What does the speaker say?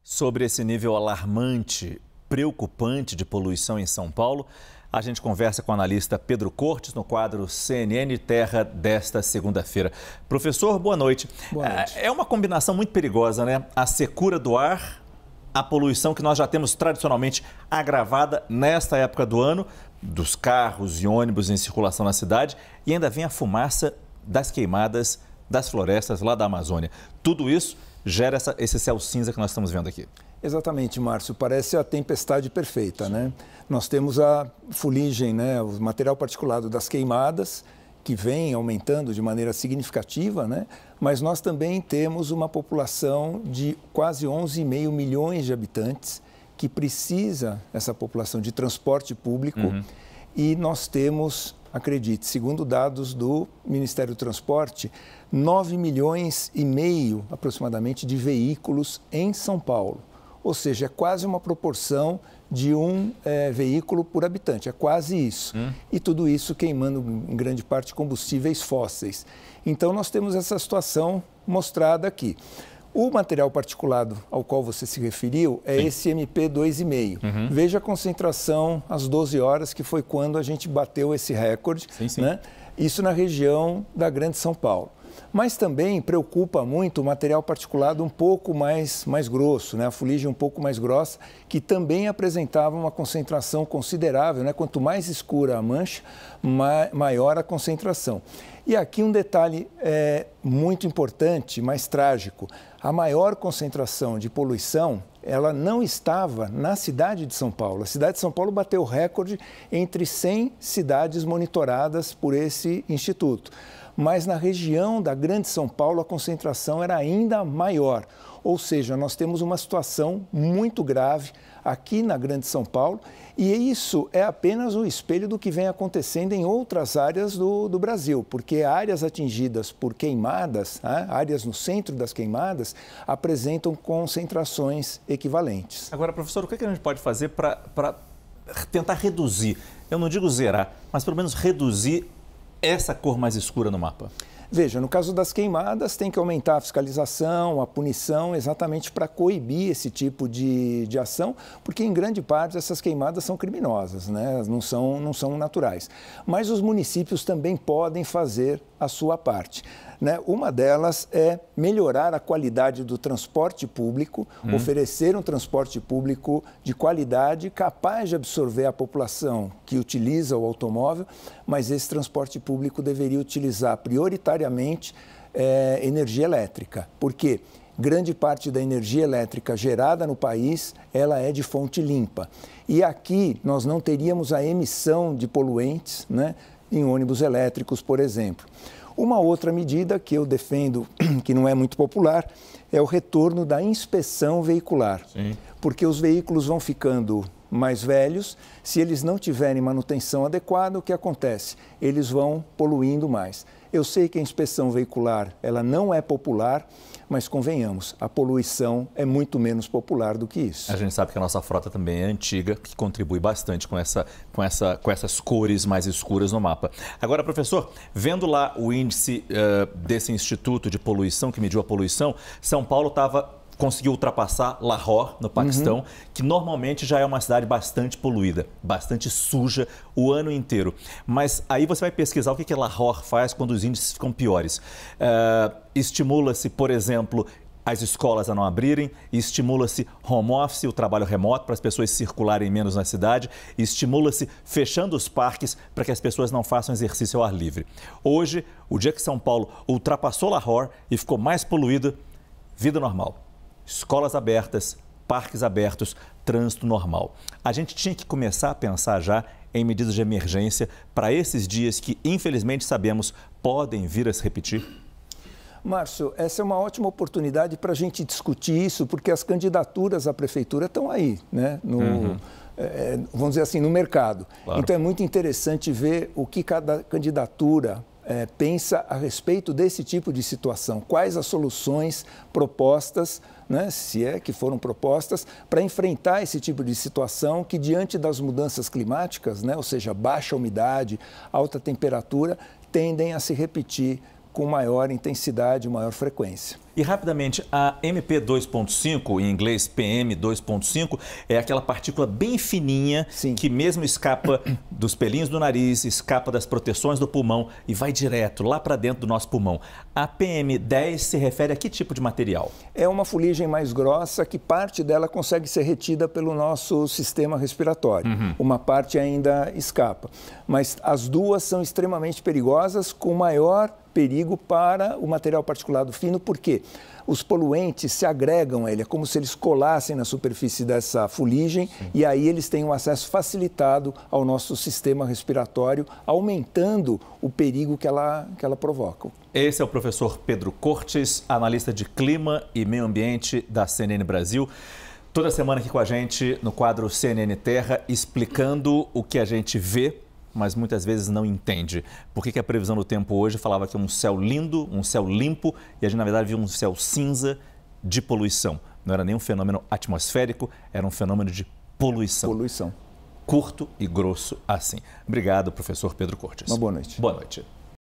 Sobre esse nível alarmante, preocupante de poluição em São Paulo, a gente conversa com o analista Pedro Cortes no quadro CNN Terra desta segunda-feira. Professor, boa noite. Boa noite. É uma combinação muito perigosa, né? A secura do ar, a poluição que nós já temos tradicionalmente agravada nesta época do ano, dos carros e ônibus em circulação na cidade, e ainda vem a fumaça das queimadas das florestas lá da Amazônia. Tudo isso gera esse céu cinza que nós estamos vendo aqui. Exatamente, Márcio. Parece a tempestade perfeita, né? Nós temos a fuligem, né? O material particulado das queimadas, que vem aumentando de maneira significativa, né? Mas nós também temos uma população de quase 11,5 milhões de habitantes que precisa, essa população, de transporte público. E nós temos, acredite, segundo dados do Ministério do Transporte, 9,5 milhões aproximadamente de veículos em São Paulo. Ou seja, é quase uma proporção de um veículo por habitante, é quase isso. E tudo isso queimando, em grande parte, combustíveis fósseis. Então, nós temos essa situação mostrada aqui. O material particulado ao qual você se referiu é esse MP2,5. Veja a concentração às 12 horas, que foi quando a gente bateu esse recorde. Né? Isso na região da Grande São Paulo. Mas também preocupa muito o material particulado um pouco mais grosso, né? A fuligem um pouco mais grossa, que também apresentava uma concentração considerável, né? Quanto mais escura a mancha, maior a concentração. E aqui um detalhe muito importante, mais trágico. A maior concentração de poluição, ela não estava na cidade de São Paulo. A cidade de São Paulo bateu o recorde entre 100 cidades monitoradas por esse instituto. Mas na região da Grande São Paulo a concentração era ainda maior. Ou seja, nós temos uma situação muito grave aqui na Grande São Paulo e isso é apenas o espelho do que vem acontecendo em outras áreas do Brasil, porque áreas atingidas por queimadas, áreas no centro das queimadas, apresentam concentrações equivalentes. Agora, professor, o que a gente pode fazer para tentar reduzir, eu não digo zerar, mas pelo menos reduzir essa cor mais escura no mapa? Veja, no caso das queimadas, tem que aumentar a fiscalização, a punição, exatamente para coibir esse tipo de ação, porque em grande parte essas queimadas são criminosas, né? Não são naturais. Mas os municípios também podem fazer a sua parte, né? Uma delas é melhorar a qualidade do transporte público, oferecer um transporte público de qualidade, capaz de absorver a população que utiliza o automóvel, mas esse transporte público deveria utilizar prioritariamente energia elétrica, porque grande parte da energia elétrica gerada no país, ela é de fonte limpa. E aqui nós não teríamos a emissão de poluentes, né, em ônibus elétricos, por exemplo. Uma outra medida que eu defendo, que não é muito popular, é o retorno da inspeção veicular. Porque os veículos vão ficando mais velhos, se eles não tiverem manutenção adequada, o que acontece? Eles vão poluindo mais. Eu sei que a inspeção veicular, ela não é popular, mas convenhamos, a poluição é muito menos popular do que isso. A gente sabe que a nossa frota também é antiga, que contribui bastante com essas cores mais escuras no mapa. Agora, professor, vendo lá o índice desse Instituto de Poluição, que mediu a poluição, São Paulo conseguiu ultrapassar Lahore, no Paquistão, que normalmente já é uma cidade bastante poluída, bastante suja o ano inteiro. Mas aí você vai pesquisar o que Lahore faz quando os índices ficam piores. Estimula-se, por exemplo, as escolas a não abrirem, estimula-se home office, o trabalho remoto, para as pessoas circularem menos na cidade, estimula-se fechando os parques para que as pessoas não façam exercício ao ar livre. Hoje, o dia que São Paulo ultrapassou Lahore e ficou mais poluído, vida normal. Escolas abertas, parques abertos, trânsito normal. A gente tinha que começar a pensar já em medidas de emergência para esses dias que, infelizmente, sabemos, podem vir a se repetir? Márcio, essa é uma ótima oportunidade para a gente discutir isso, porque as candidaturas à prefeitura estão aí, né? Vamos dizer assim, no mercado. Claro. Então, é muito interessante ver o que cada candidatura pensa a respeito desse tipo de situação. Quais as soluções propostas, né, se é que foram propostas, para enfrentar esse tipo de situação que, diante das mudanças climáticas, né, ou seja, baixa umidade, alta temperatura, tendem a se repetir com maior intensidade, maior frequência. E rapidamente, a MP2.5, em inglês PM 2.5, é aquela partícula bem fininha. Sim. Que mesmo escapa dos pelinhos do nariz, escapa das proteções do pulmão e vai direto lá para dentro do nosso pulmão. A PM10 se refere a que tipo de material? É uma fuligem mais grossa que parte dela consegue ser retida pelo nosso sistema respiratório. Uma parte ainda escapa. Mas as duas são extremamente perigosas, com maior perigo para o material particulado fino, porque os poluentes se agregam a ele, é como se eles colassem na superfície dessa fuligem. Sim. E aí eles têm um acesso facilitado ao nosso sistema respiratório, aumentando o perigo que ela provoca. Esse é o professor Pedro Cortes, analista de clima e meio ambiente da CNN Brasil. Toda semana aqui com a gente no quadro CNN Terra, explicando o que a gente vê, mas muitas vezes não entende. Por que a previsão do tempo hoje falava que é um céu lindo, um céu limpo, e a gente, na verdade, viu um céu cinza de poluição. Não era nenhum fenômeno atmosférico, era um fenômeno de poluição. Poluição. Curto e grosso assim. Obrigado, professor Pedro Cortes. Uma boa noite. Boa noite.